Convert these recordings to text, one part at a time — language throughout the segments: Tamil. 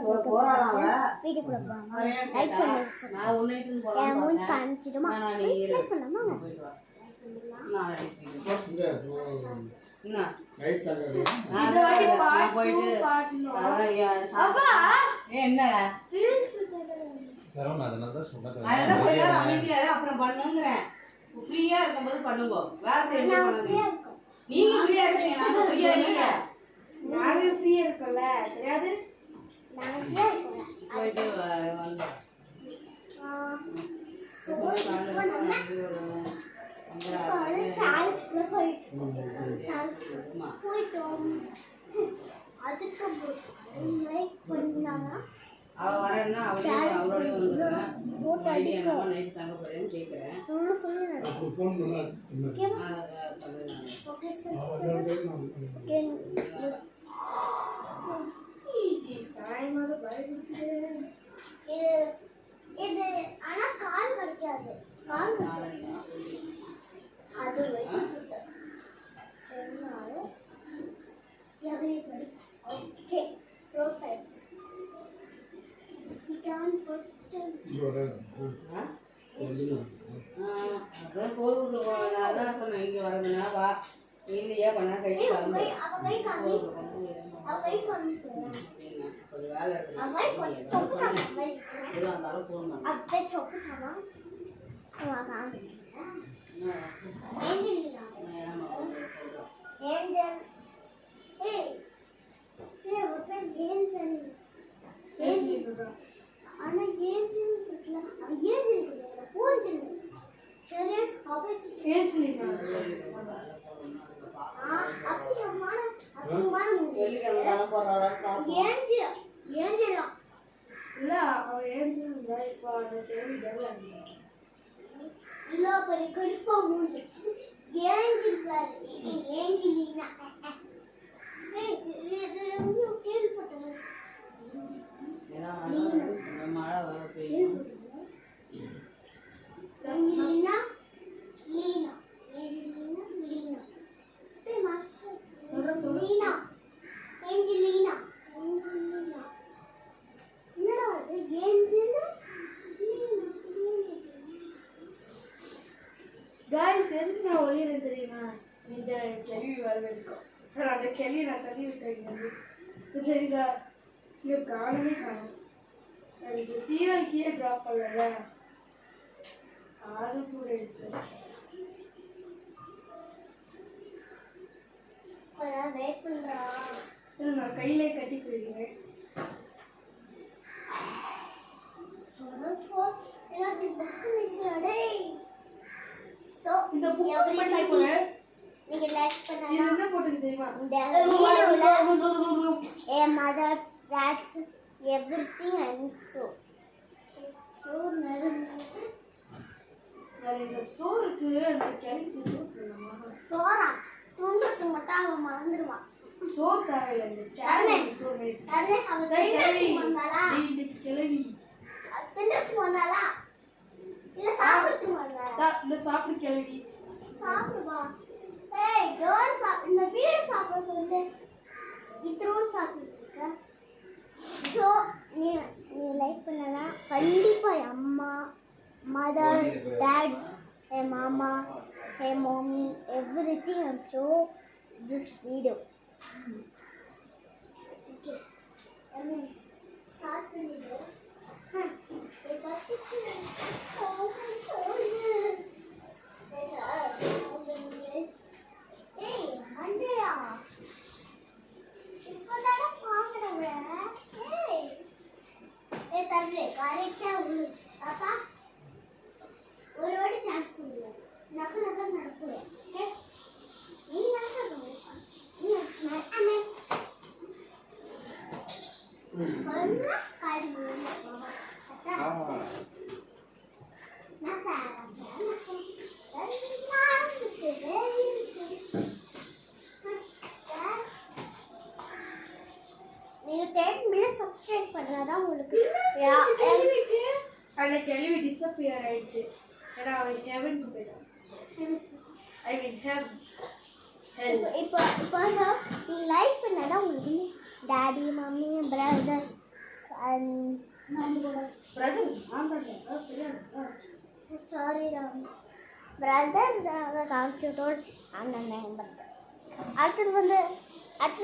வீடியோ கொடுப்பாங்க லைக் பண்ணுங்க நான் உன்னைட்டு போறேன் நான் மூஞ்சி காமிச்சிடுமா லைக் பண்ணலாமா நான் என்ன லைக் தரங்க இது வாட்டி பாட்டு போயிட்டு அப்பா என்னடா ரீல்ஸ் தரணும் அதனால தான் சொல்றேன் அத போய் அமைதியா அப்புறம் பண்ணுங்கறேன் ஃப்ரீயா இருக்கும்போது பண்ணுங்க வேற செய்ய பண்ணுங்க நீங்க ஃப்ரீயா இருக்கீங்க நான் ஃப்ரீயா இல்ல நான் ஃப்ரீயா இருக்கல சரியாது நான் ஃப்ரீயா இருக்கேன் போயிட்டு வந்து அவ வரேன்னா அவளோட வந்துடுறேன் ஐடியா நம்ம நைட் தங்க போறேன்னு கேட்குறேன் இது ஆனா கால் கிடைக்காது கால் அது ஓகே ப்ரோசைட்ஸ் you can put அதான் போருக்கு அதான் சொன்னேன் இங்கே வரதுனா வா இல்லையா பண்ணா கை கிளம்பு கொஞ்சம் வேலை இருக்கு எதுவும் இருந்தாலும் ஃபோன் பண்ணு அப்பே சொப்பு சாமா ஏஞ்சல் ஏய் ஒரு ஏஞ்சல் ஏஞ்சல் ஆனா ஏஞ்சல் இல்ல அது ஏஞ்சல் இல்ல போஞ்சல் சரி அப்ப ஏஞ்சல் அசிங்கமான ஏஞ்சல் ஏஞ்சல் இல்ல அவ ஏஞ்சல் இல்ல இப்போ அந்த தேவி டெவலப் இல்ல பரி கடிப்பா மூஞ்சி ஏஞ்சல் சார் ஏஞ்சலினா இது கேள்விப்பட்டேன் மழை வர பெய்யும் லீனா லீனா லீனா லீனா லீனா ஏஞ்சலினா ஏஞ்சலினா என்னடா இது ஏஞ்சல் गाइस என்ன ஒளியது தெரியுமா இந்த கேள்வி வரவேற்கும் அந்த கேள்வி நான் தள்ளி விட்டேன் சரிதா ये காணவே காணோம் அது சீவல் கீழே டிராப் பண்ணல ஆறு கூட இருக்கு நான் வெயிட் பண்றா நான் கையிலே கட்டி போயிடுறேன் சோ இந்த புக் பண்ணி போறே நீங்க லைக் பண்ணா என்ன போட்டுருக்கு தெரியுமா ஏ mothers that's everything and so இந்த ஸ்டோருக்கு அந்த கேலரி சோறுமா சோறா தூங்கட்டு மட்டும் அவன் மறந்துடுவான் சோறு தேவையில்லை இந்த சேனல் சோறு அதே அவன் கையில வந்தாளா இந்த கேலரி அத்தனைக்கு வந்தாளா இல்ல சாப்பிட்டு வந்தாளா இந்த சாப்பிடு கேலரி சாப்பிடுவா ஏய் டோர் இந்த வீடு சாப்பிட சொல்லு இத்ரோன் சாப்பிட்டு இருக்க ஸோ நீ லைக் பண்ணனா கண்டிப்பாக என் அம்மா மதர் டேட்ஸ் என் மாமா என் mummy everything I'm show this video okay start பண்ணிடு ஏய் மண்டையா இப்போதானே பார்க்குறேன் தர்றே கரெக்டா உள்ள பாப்பா ஒரு வாட்டி சான்ஸ் கொடுங்க நக்க நக்க நடக்குது ஓகே நீ நடக்குது நீ அம்மா சொன்னா காது மூடுங்க பாப்பா நான் சாரா நீங்க 10 மினிட்ஸ் சப்ஸ்கிரைப் பண்ணாதான் உங்களுக்கு அந்த கேள்வி டிஸப்பியர் ஆயிடுச்சு ஏன்னா அவன் ஹெவனுக்கு போயிட்டான் ஐ மீன் இப்போ நீ லைக் பண்ணாதான் உங்களுக்கு daddy mummy brother and brother, sorry, brother, காமிச்சுட்டோம் அண்ணன் அடுத்தது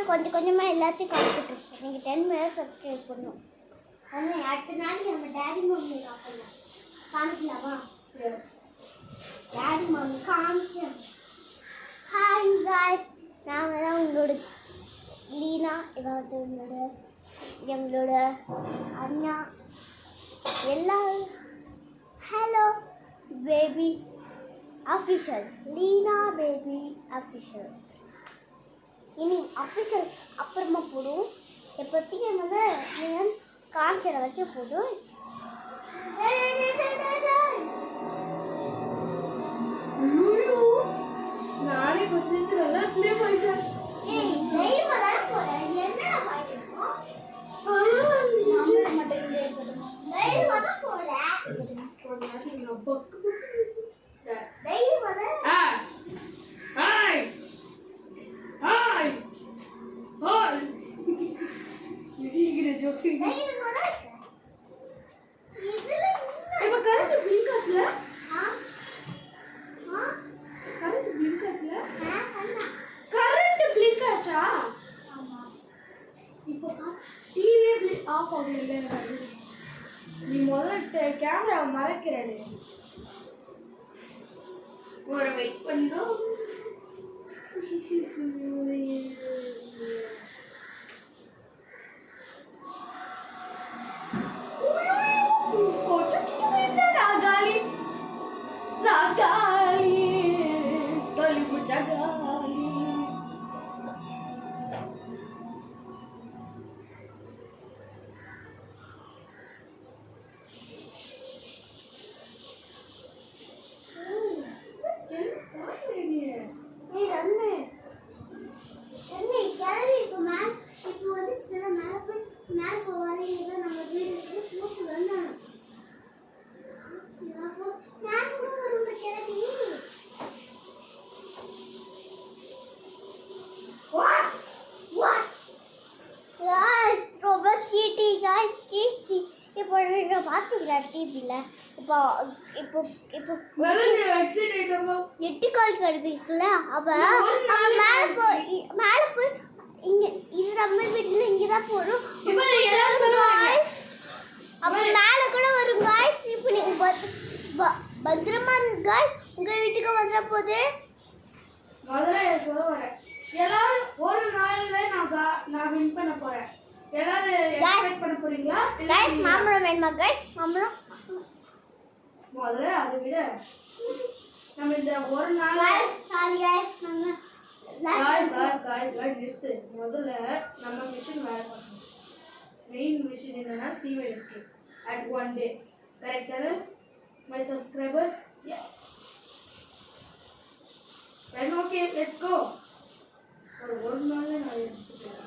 கொஞ்சம் கொஞ்சமாக எல்லாத்தையும் காமிச்சுட்ருக்கோம். நீங்கள் 10 minutes சப்ஸ்கிரைப் பண்ணணும். அண்ணன் அடுத்த நாளைக்கு நம்ம டேடி மம்மி காமிக்கலாமா? டேடி மம்மி காமிச்சேன். ஹாய் காய்ஸ், நாங்கள் தான் உங்களோட லீனா. இவன் வந்து எங்களோட அண்ணா எல்லாரும். Hello baby official, Leena baby official. இனி அஃபிஷியல்ஸ் அப்புறமா போடும். எப்போத்தையும் வந்து நீங்கள் காமிச்சிட வைக்க போதும். நானே கொஞ்சம் நல்லா பிளே போயிட்டேன். நீ முதல்ல கேமரா மறைக்கிறது ஒரு வெயிட் பண்ணோ. ராகாலி சொல்லி புஜகாலி பார்த்துக்கிறா டிவியில். இப்போ இப்போ இப்போ 8 கால் கருதுக்குல்ல அவன் மேலே போய் இங்கே இது நம்ம வீட்டில் இங்கே தான் போகணும். அப்புறம் மேலே கூட வரும் காய்ஸ். இப்போ நீங்கள் பத்திரமா இருக்கு காய்ஸ். உங்கள் வீட்டுக்கு வந்துட போகுது. முதல்ல சொல்ல வரேன், எல்லாரும் ஒரு நாளில் நான் வின் பண்ண போகிறேன். எல்லாரும் எக்ஸ்பெக்ட் பண்ண போறீங்களா? गाइस மாம்பழம் வேணுமா गाइस? மாம்பழம் முதல்ல அதை விட நம்ம இந்த ஒரு நாள் गाइस சாரி गाइस நம்ம गाइस நிறுத்து. முதல்ல நம்ம மிஷன் வேலை பார்க்கணும். மெயின் மிஷன் என்னன்னா சீவல் escape at one day. Correct தானே my subscribers? yes then okay let's go. ஒரு நாள்ல நான் எடுத்துக்கிறேன்.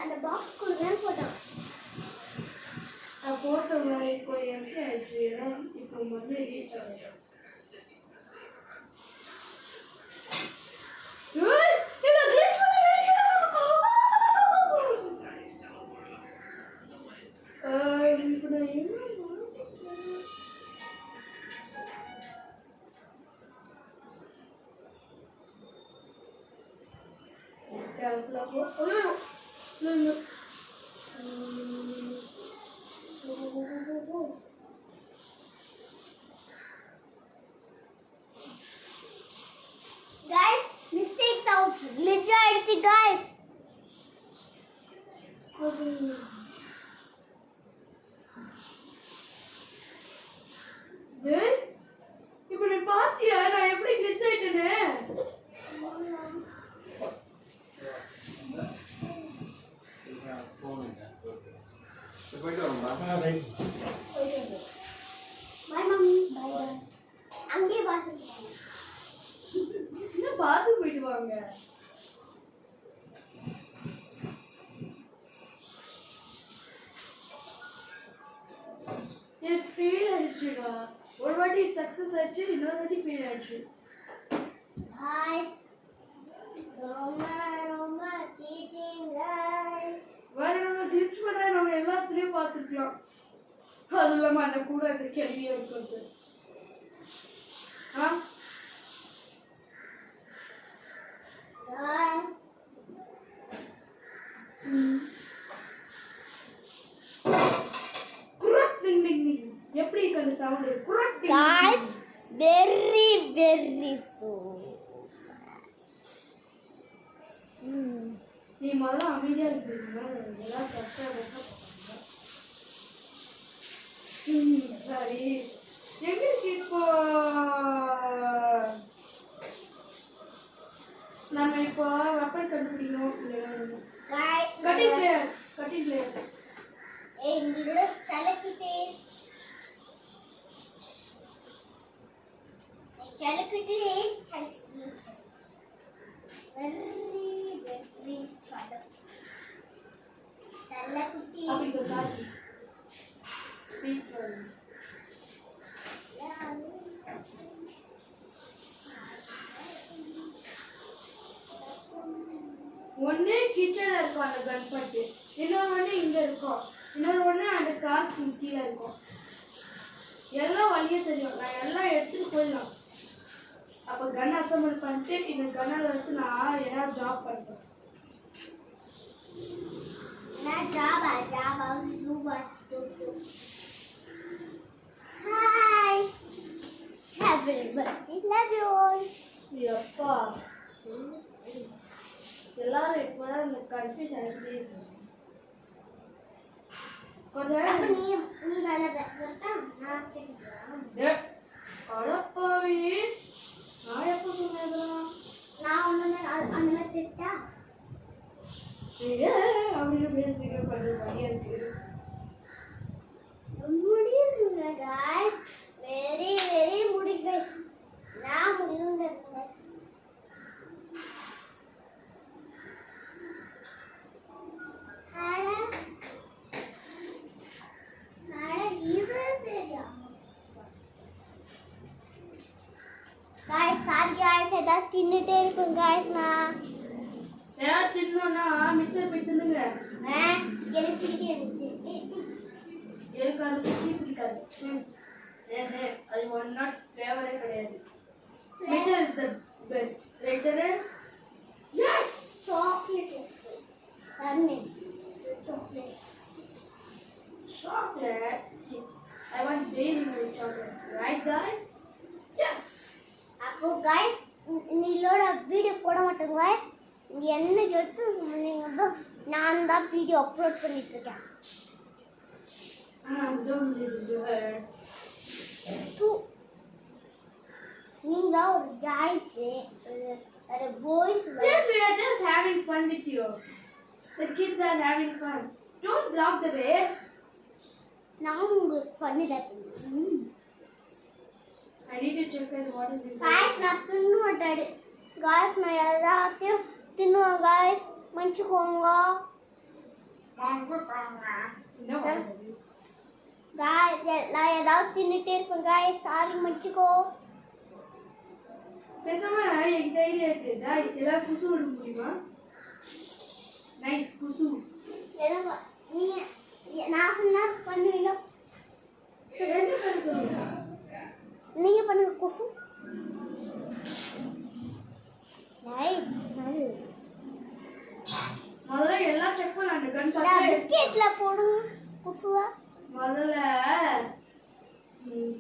அந்த பாக்ஸ் குள்ள போட்டோம். போட்டோம் இப்போ எப்படி ஆயிடுச்சு? இப்போ வந்து இப்ப நீ பாத்தியா நான் எப்படி கிளிச் ஆயிட்டேன்னு? போயிட்டு வரோம்மா. Bye mummy. பாய். அங்கே பாத்துட்டு இன்னும் பாத்து போயிட்டு வாங்க. ये फेल ஆயிடுச்சுடா. ஒரு வாட்டி சக்சஸ் ஆச்சு, இன்னொரு வாட்டி ஃபெயில் ஆயிடுச்சு. गाइस ரொம்ப சீட்டிங் गाइस. வேற நம்ம கிளிச் பண்ணா நம்ம எல்லாத்துலயும் பாத்துக்கலாம். அது இல்லாம அந்த கூட அந்த கேள்வியே இருக்குது. ஆ எப்படி அந்த சவுண்ட் guys very soon நீ முதல்ல அமைதியா இருக்கீங்க எல்லாம் சப்ஸ்கிரைபர்ஸ் சரி எங்க இப்போ நம்ம இப்போ வெப்பன் கண்டுபிடிக்கணும் guys கட்டிங் பிளேயர் எங்களோட செலக்கிட்டே very செலக்கிட்டே அப்படி சொல்றாங்க ஸ்பீக் ஃபார் ஒண்ணு கிச்சன்ல இருக்கும் அந்த கன் பட்டு, இன்னொரு ஒண்ணு இங்க இருக்கும், இன்னொரு ஒண்ணு அந்த கார் கீழே இருக்கும். எல்லாம் வழியே தெரியும், நான் எல்லாம் எடுத்துட்டு போயிடலாம். அப்ப கன் அசம்பிள் பண்ணிட்டு இந்த கன்னை வச்சு நான் ஏதாவது ஜாப் பண்ணுறேன். Hi everybody love you all. அப்பா எல்லாரும் இப்போதான் இந்த கன்ஃபியூஸ் ஆகிட்டே இருக்கு. அடப்பாவி நான் எப்போ சொன்னேன் அப்படின்னு பேசுறீங்க கொஞ்சம் வழியா இருக்கு. முடியுங்க guys very முடிங்க நான் முடியுங்க ஏதாவது தின்னுட்டே இருக்கும் guys நான் ஏதாவது தின்னோன்னா மிச்சர் போய் தின்னுங்க. எனக்கு பிடிக்காது எனக்கு அது சுத்தி பிடிக்காது. அது ஒன் நாட் ஃபேவரே கிடையாது. Mixture is the best right? Yes chocolate chocolate. I want dairy milk chocolate, right guys? Yes. அப்போ guys நீங்களோட வீடியோ போட மாட்டோம் guys. என்ன சொல்லிட்டு நீங்க நான் தான் வீடியோ அப்லோட் பண்ணிட்டு இருக்கேன். Don't listen to her. நீங்க ஒரு guys ஒரு boys Just we are just having fun with you. The kids are having fun. Don't block the way. நான் உங்களுக்கு பண்ணி தரேன். I need to check out what is this. guys நான் தின்னு மாட்டேன் guys நான் எல்லாத்தையும் தின்னுவேன் guys மன்னிச்சுக்கோங்க No. guys நான் ஏதாவது தின்னுட்டே இருப்பேன் guys சாரி மன்னிச்சுக்கோ. பேசாம என்கிட்ட ஐடியா இருக்கு. guys எல்லாம் குசு விட முடியுமா? நைஸ் குசு. நீ நான் சொன்னா பண்ணுவீங்க. என்ன பண்ண சொல்லுங்க? நீங்க பண்ணுங்க குசு. நைஸ் முதல்ல எல்லாம் செக் பண்ணலாம். கன் ஃபர்ஸ்ட் பிஸ்கெட்ல போடுங்க குசுவா. முதல்ல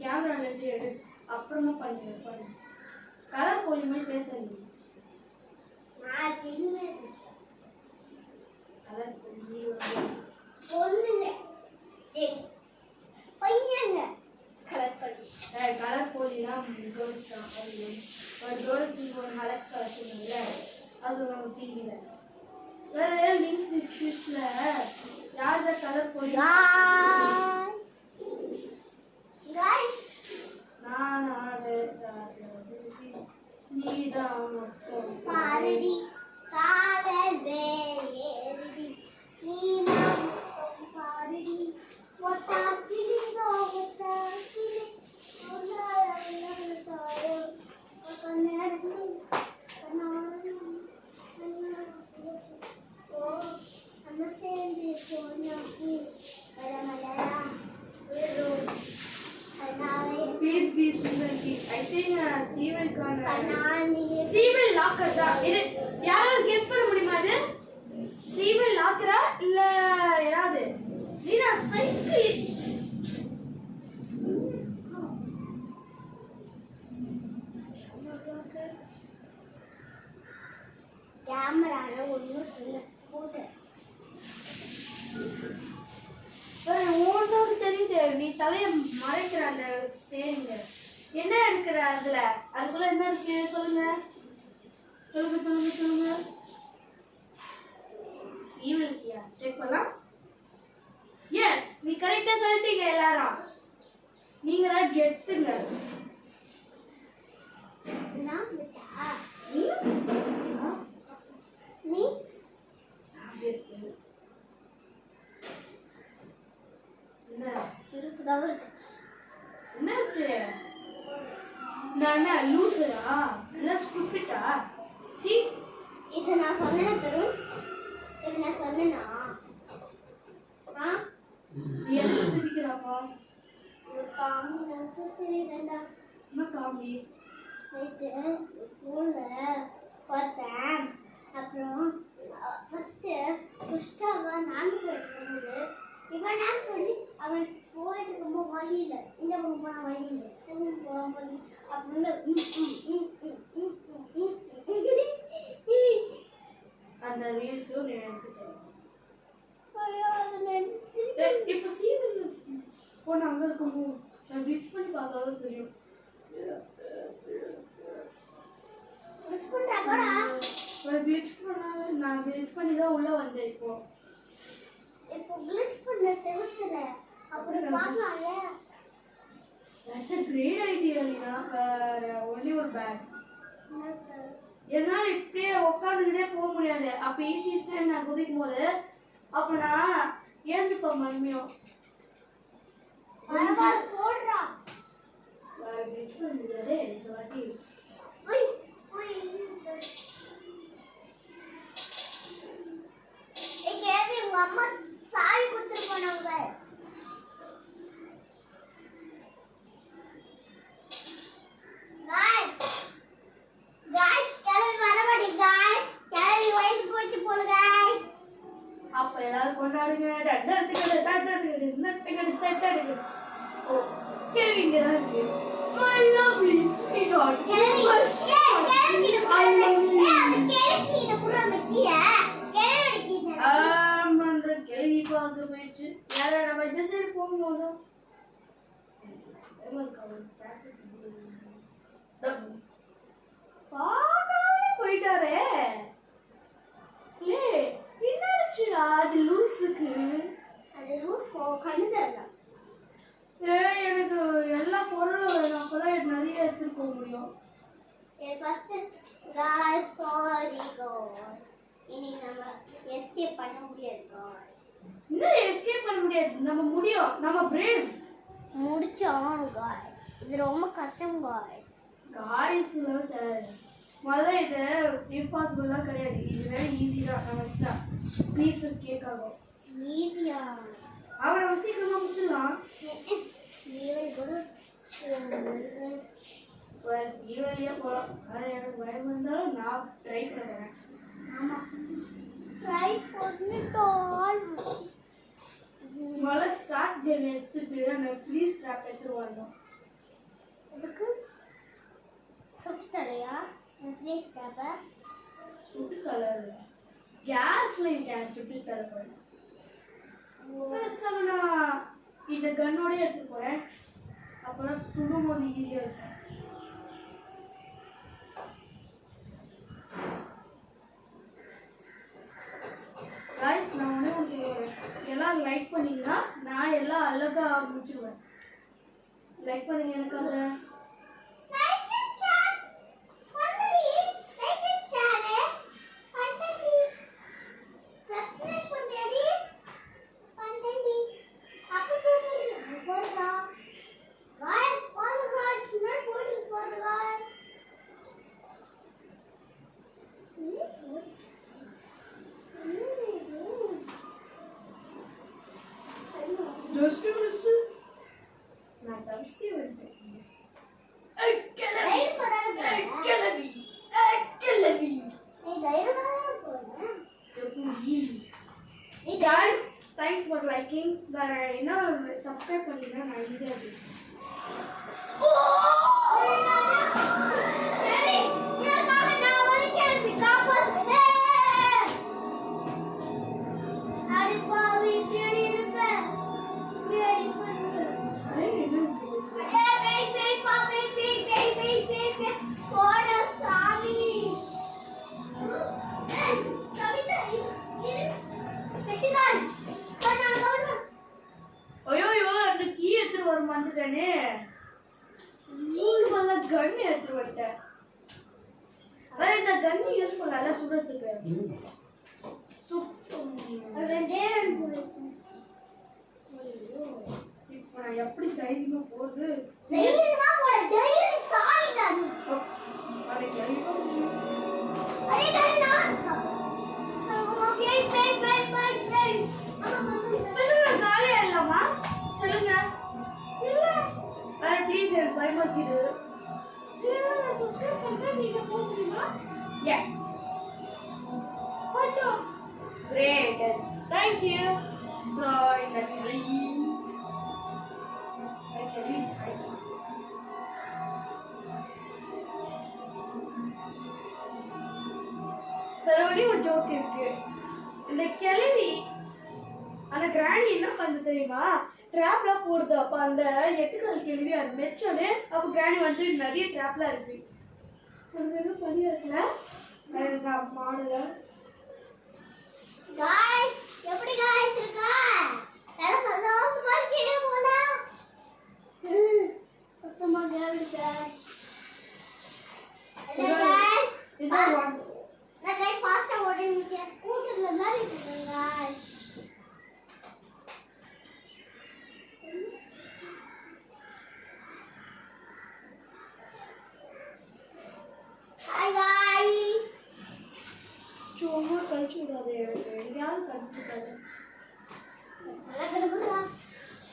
கேமரா எடுத்து எடு, அப்புறமா பண்ணுங்க. கலர் போலி மாதிரி பேசுறீங்க. நான் சின்ன கலர் போலி கேர்ள்ஸ் தான். அது ஒரு கேர்ள்ஸுக்கு ஒரு ஹலக் கலெக்ஷன் இல்லை, அது நம்ம டிவியில் வேற லிங்க் டிஸ்கிரிப்ஷன்ல யார் தான் கலர் போய் நீதான் பாரடி காதல் வேரடி நீனா பாரடி ஒத்தா கிளிங்கோ ஒத்தா கிளி ஒன்னாரோ கண்ணாடி கண்ணாடி ஓ அம்மா சேர்ந்து போனாக்கு மலமலா வேறோ Please be Srivanti. I think Sivan can. Sivan locker da. இது யாராவது கெஸ் பண்ண முடியுமா அது? Sivan locker இல்ல யாராவது? நீனா சைக்கிள் கேமரால ஒன்னு போட்டு ஓட்டோடு தெரியுது. நீ தலைய மறைக்கிற அந்த ஸ்டேரிங் என்ன இருக்கிற அதுல, அதுக்குள்ள என்ன இருக்கு சொல்லுங்க சொல்லுங்க சொல்லுங்க சொல்லுங்க. சீவல்கியா செக் பண்ணலாம். எஸ், நீ கரெக்டா சொல்லிட்டீங்க எல்லாரும். நீங்க தான் கெத்துங்க. நான் விட்டா நீ நீ என்ன இருக்குதான் என்னாச்சு? நான் என்ன லூசரா இல்ல ஸ்டூபிட்டா? சீ, இது நான் சொன்னேன்னா தரும். இது நான் சொன்னேனா நீ என்ன சிரிக்கிறாப்பா? ஒரு காமி நான் சரி வேண்டாம். என்ன காமி? நேற்று ஸ்கூலில் பார்த்தேன். அப்புறம் ஃபஸ்ட்டு அவன் நானும் போயிட்டு இருக்கும்போது இவனான்னு சொல்லி அவன் போயிட்டு இருக்கும்போது வழி இல்லை, இந்த பக்கம் போன வழி இல்லை, போன வழி அப்படின்னு அந்த ரீல்ஸும் எடுத்துட்டேன். அது இப்போ சீரியல் போன அங்கே இருக்கும்போது நான் ரிச் பண்ணி பார்த்தாதான் தெரியும். மிஸ் பண்ணுறாங்கடா. ஒரு கிளிச் பண்ணால நான் கிளிச் பண்ணி தான் உள்ள வந்தேன். இப்போ கிளிச் பண்ண செவுத்துல அப்புறம் பார்க்கலாம்ல. That's a great idea, Lina. Only ஒரு பேக். என்னால இப்படியே உட்காந்துக்கிட்டே போக முடியாது. அப்ப ஈஸியா நான் குதிக்கும் போது அப்ப நான் ஏந்துப்பேன் மறுமையும். போடுறா வேற கிளிச் பண்ண முடியாது இந்த வாட்டி. உங்க அம்மா சாவி கொடுத்துட்டு போனாங்க. அப்ப எல்லாரும் கொண்டாடுங்க. ஓ, கேள்விங்க தான் இருக்கு. My lovely sweetheart. அந்த கேள்வி பார்க்க போயிடுச்சு. யாரா நம்ம இந்த சைடு போகும்போதும் பாக்காம போயிட்டாரே. என்னாச்சுடா அது லூசுக்கு? எனக்கு எல்லா பொருளும் வேணும், அப்பதான் நிறைய எடுத்துட்டு போக முடியும். எஸ்கேப் பண்ண முடியாது. இன்னும் எஸ்கேப் பண்ண முடியாது. நம்ம முடியும், நம்ம பிரேவ். முடிச்சோம் காய்ஸ். இது ரொம்ப கஷ்டம் காய்ஸ். காய்ஸ் முதல்ல இது இம்பாசிபிள்லாம் கிடையாது. இதுவே ஈஸி தான். நம்ம இஷ்டம் பீஸ் கேக் ஆகும். ஈஸியா அவரை நம்ம சீக்கிரமா முடிச்சிடலாம். ஈவலியா போகலாம். ஆனால் எனக்கு பயம் இருந்தாலும் நான் ட்ரை பண்ணுறேன். ஆமா ட்ரை பண்ணிட்டோம். முதல்ல ஷார்ட் கேம் எடுத்துட்டு அந்த ஃப்ரீஸ் ட்ராப் எடுத்துட்டு வரணும். இதுக்கு சுட்டு தரையா ஃப்ரீஸ் ட்ராப்பை சுட்டு கலர் கேஸ்ல கேன் சுட்டு தரப்போம். நான் இந்த கன்னோடய எடுத்துட்டு போறேன். அப்புறம் சுடும்போது ஈஸியாக இருக்கும். எனக்கு அந்த லைக் அண்ட் ஷேர் பண்ணி லைக் அண்ட் ஷேர் பண்ணி சப்ஸ்கிரைப் பண்ணி பண்ணி அப்ப சொல்லுங்க போடுறா guys follow guys நான் போடுறேன் guys just to miss நான் தவிர்த்தே வந்தேன் கிளவி நீ தைரியமா போறேன் guys thanks for liking but subscribe பண்ணினா நான் ஈஸியா இருக்கும் சரி உனக்காக நான் ஒரு கேள்வி காப்பாத்துறேன் அடிப்பாவி தேடி இருப்பேன் தேடி பண்ணுறேன் போட சாமி கவிதா பெட்டிதான் ஐயோ அந்த கீ எடுத்துட்டு வர மாட்டேனே நீங்க வல்ல கன் எடுத்துட்டு வந்துட்டேன் வேற இந்த கன் யூஸ் பண்ணல சுடுறதுக்கு இப்போ நான் எப்படி தைரியமா போறது தைரியமா போட தைரியம் சாயிடாது நாளைக்கு அடே நான் காலியா இல்லாமா சொல்லுங்க இல்ல வேற ப்ளீஸ் எனக்கு பயமாக்கிடு சப்ஸ்கிரைப் பண்ணா நீங்க போடுறீங்களா yes photo great thank you so இந்த மறுபடியும் ஒரு ஜோக் இருக்கு இந்த கிளவி அந்த கிராணி என்ன பண்ணு தெரியுமா ட்ராப்லாம் போடுது அப்ப அந்த எட்டுக்கால் கிளவி அது மெச்சோன்னு அப்ப கிராணி வந்து நிறைய ட்ராப்லாம் இருக்கு அது பண்ணியா இருக்குல்ல எனக்கு மாடல गाइस எப்படி गाइस இருக்கா நல்ல சந்தோஷமா இருக்கீங்க போல சந்தோஷமா இருக்கீங்க அட गाइस இது ஒன் நான் गाइस ஃபாஸ்டா ஓடி முடிச்ச ஸ்கூட்டர்ல தான் இருக்கேன் गाइस हाय गाइस சும்மா கழிச்சு விடாது எங்கேயாவது கழிச்சுக்காது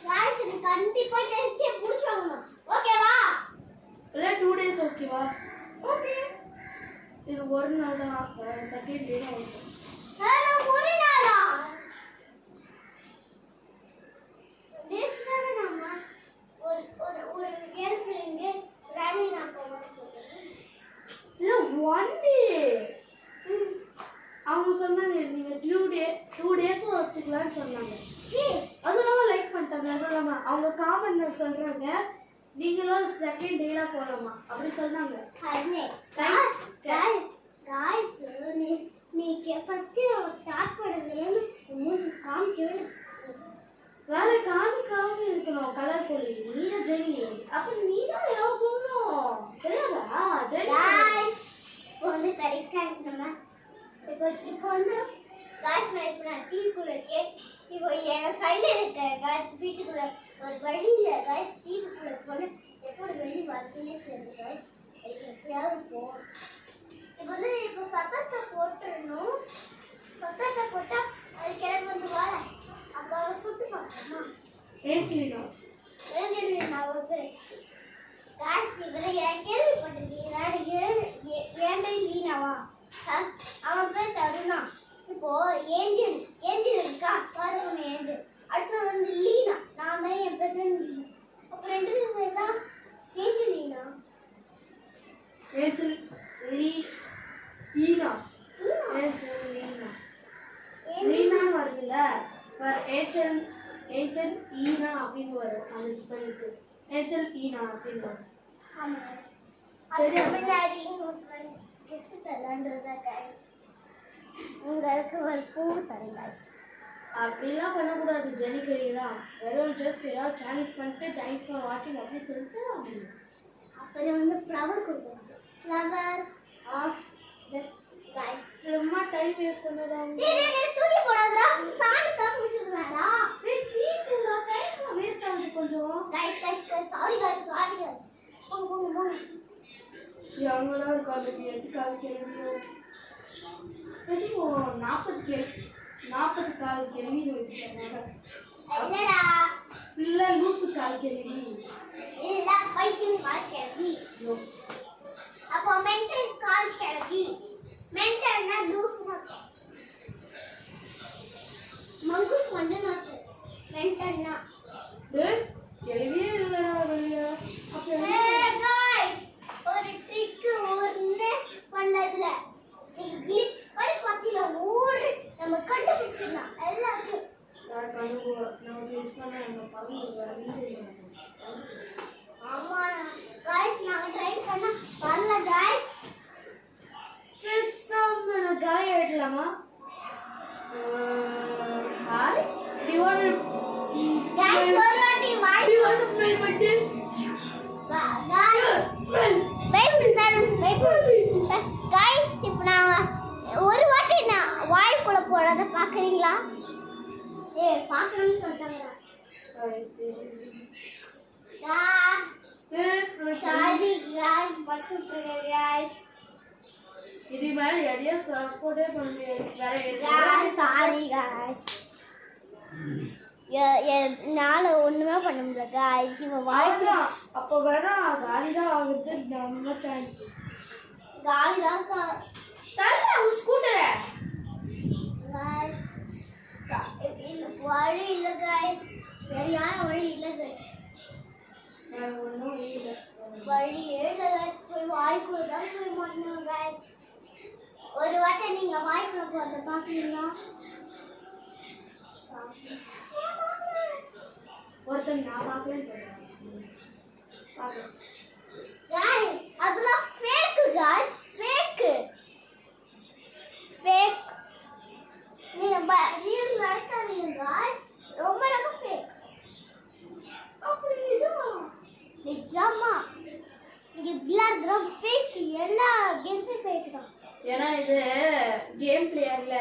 गाइस இது கண்டிப்பா டெஸ்டே புடிச்சவங்க ஓகேவா இல்ல 2 days ஓகேவா ஓகே இது ஒரு நாள் தான் செகண்ட் டே தான் ஓகே நான் ஒரு நாளா டேட்ஸ்ல நாம ஒரு ஏர்பிளேன்ல ராணி நான் போறேன் இல்ல ஒன் டே அவங்க சொன்னாங்க நீங்க 2 days வச்சுக்கலாம்னு சொன்னாங்க அதெல்லாம் லைக் பண்ணிட்டாங்க அதெல்லாம் அவங்க காமெண்ட்ல சொல்றாங்க நீங்களும் செகண்ட் டேல போலாமா அப்படி சொன்னாங்க गाइस நீ ஃபர்ஸ்ட் ஸ்டார்ட் பண்ணதுல மூஞ்சி காமிக்கவே வேற காமிக்காம இருக்கணும் கலர் போலி நீங்க ஜெனி அப்ப நீ தான் ஏதோ சொல்லணும் தெரியாதா ஜெனி गाइस இப்போ வந்து கரெக்ட்டா நம்ம இப்போ வந்து गाइस நான் இப்போ டீக்குள்ள இருக்கேன் இப்போ என் சைடுல இருக்க गाइस வீட்டுக்குள்ள ஒரு வழியில गाइस டீக்குள்ள போன எப்படி வெளிய வரதுனே தெரியல गाइस எனக்கு எப்படியாவது போகணும் இப்போ சத்தத்தை போட்டுறணும் சத்தத்தை போட்டா அது கிளம்பி வந்து வர அப்போ சுட்டு பார்க்கணுமா ஏன் சொல்லணும் நான் வந்து गाइस இவரை கேள்விப்பட்டிருக்கீங்க ஏன் பேர் லீனாவா அவன் பேர் தருணா இப்போ ஏஞ்சல் இருக்கா பாருங்க ஏஞ்சல் அடுத்து வந்து லீனா நான் தான் என் பேர் லீனா அப்போ ரெண்டு பேரும் தான் angel Leena angel Leena angel Leena லீனான்னு வருதுல்ல ஏஞ்சல் ஈனா அப்படின்னு வரும் அந்த ஸ்பெல்லுக்கு ஏஞ்சல் ஈனா அப்படின்னு வரும் ஆமாம் அது முன்னாடி கெட்டு தரலான்றதா உங்களுக்கு ஒரு பூ தரேன் गाइस அப்படிலாம் பண்ணக்கூடாது ஜெனிகரியெல்லாம். வெறும் ஜஸ்ட் ஏதாவது சேலஞ்ச் பண்ணிட்டு தேங்க்ஸ் ஃபார் வாட்சிங் அப்படின்னு சொல்லிட்டு அப்புறம் வந்து ஃப்ளவர் கொடுக்கணும். Flower of the sky. சும்மா டைம் வேஸ்ட் பண்ணதா. தூக்கி போடாதடா. சாணி தான் முடிச்சிடுறா. சீக்கிரமா டைம் வேஸ்ட் ஆகுது கொஞ்சம். Guys sorry guys. போங்க. எவ்வளோ இருக்காது எதுக்காக கேள்வியோ 40 கால் கேள்வி வச்சுருக்காங்க. இல்லடா. இல்லை லூசு கால் கேள்வி. இல்ல பைத்தியம் கால் கேள்வி. அப்போ மென்டல் கால் கேள்வி. மென்டல்னா லூஸ்னா மங்குஸ் பண்ணனா மென்டல்னா கேள்வியே இல்லடா வெளியா. गाइस ஒரு ட்ரிக் ஒண்ணு பண்ணதுல நீங்க கிளிச் பண்ணி பாத்தீங்க ஊரு நம்ம கண்டுபிடிச்சிடலாம் எல்லாத்தையும். ஆமா गाइस நாங்க ட்ரை பண்ணா வரல गाइस. ஜாய் ஆயிடலாமா? ஹாய் டிவோன் गाइस ஒரு வாட்டி வாய் டிவோன் ஸ்மெல் பட்டு गाइस இப்போ நான் ஒரு வாட்டி நான் வாய்க்குள்ள போறத பாக்குறீங்களா? பாக்கணும்னு சொல்றாங்க. சாரி गाइस பச்சுட்டேன் गाइस. இது மாதிரி நிறைய சப்போர்ட்டே பண்ணுவீங்க. Sorry guys. என்னால ஒண்ணுமே பண்ண முடியல गाइस. இவன் வாய்க்கு அப்போ வேற காலிதான் ஆகுது நம்ம சான்ஸ். காலிதான் தள்ள உன் ஸ்கூட்டரை. வழி இல்ல गाइस. சரியான வழி இல்ல गाइस. ஒன்றும் இல்லை வழியே இல்ல गाइस. போய் வாய்க்குள்ள தான் போய் மாட்டணும் गाइस. ஒரு வாட்டி நீங்க வாய்க்குள்ள போறத பாக்குறீங்களா? ஒருத்தன் நான் பார்க்கலன்னு சொல்றேன். गाइस அதெல்லாம் ஃபேக் गाइस. ஃபேக் நீங்க ரியல் நடக்காதீங்க गाइस. ரொம்ப ஃபேக். அப்படி நிஜமா நீங்க விளையாடுறது ஃபேக். எல்லா கேம்ஸும் ஃபேக் தான். ஏன்னா இது கேம் பிளேயர்ல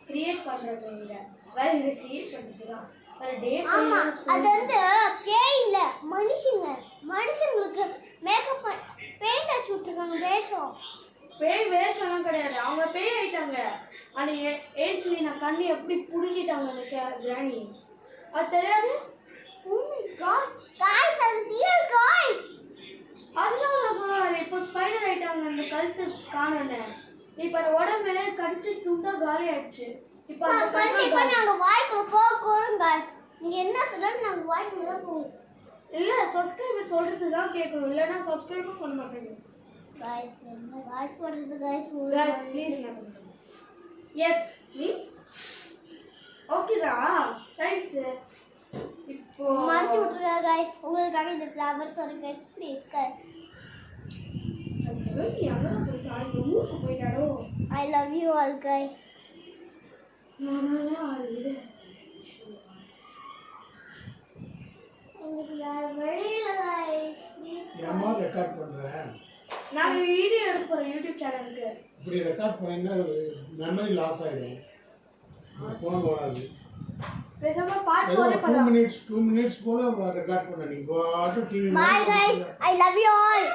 கிரியேட் பண்றது இல்ல, வேற இது கிரியேட் பண்ணிக்கலாம். வேற டே ஆமா அது வந்து பேய் இல்ல மனுஷங்களுக்கு மேக்கப் பெயிண்ட் அடிச்சு விட்டுருக்காங்க. வேஷம் பேய் வேஷம்லாம் கிடையாது. அவங்க பேய் ஆயிட்டாங்க. ஆனா ஏஞ்சிலி நான் கண்ணு எப்படி புடுங்கிட்டாங்க அந்த கிராணி அது தெரியாது. Oh my god guys அது real guys. அதனால நான் சொல்றேன் இப்போ ஸ்பைடர் ஆயிட்டாங்க. அந்த கழுத்து காணோன்னு இப்போ அந்த உடம்பு கடிச்சு துண்டா காலி ஆயிடுச்சு. இப்போ கண்டிப்பா நாங்க வாய்க்குள்ள போறோம் guys. நீங்க என்ன சொல்றாங்க நாங்க வாய்க்குள்ள தான் போவோம். இல்ல சப்ஸ்கிரைபர் சொல்றது தான் கேட்கணும். இல்லனா சப்ஸ்கிரைபர் பண்ண மாட்டேங்க guys. என்ன guys போடுறது guys. guys please yes please. ஓகேடா தேங்க்ஸ். இப்போ மார்க் விட்டுறா guys. உங்களுக்காக இந்த ஃப்ளவர் தரேன் guys ப்ளீஸ் guys. நீ அங்க போய் காலையில ஊருக்கு போயிடாடோ. I love you all guys. நானால ஆளு எனக்கு வேற வழி இல்ல guys. ஏமா ரெக்கார்ட் பண்றேன். நான் வீடியோ எடுக்க போறேன் யூடியூப் சேனலுக்கு. இப்படி ரெக்கார்ட் பண்ணா மெமரி லாஸ் ஆயிடும். ஃபோன் வராது. பேசாம பாட் போறே பண்ணலாம். 2 minutes போல ரெக்கார்ட் பண்ண நீ பாட்டு TV. Bye guys. I love you all.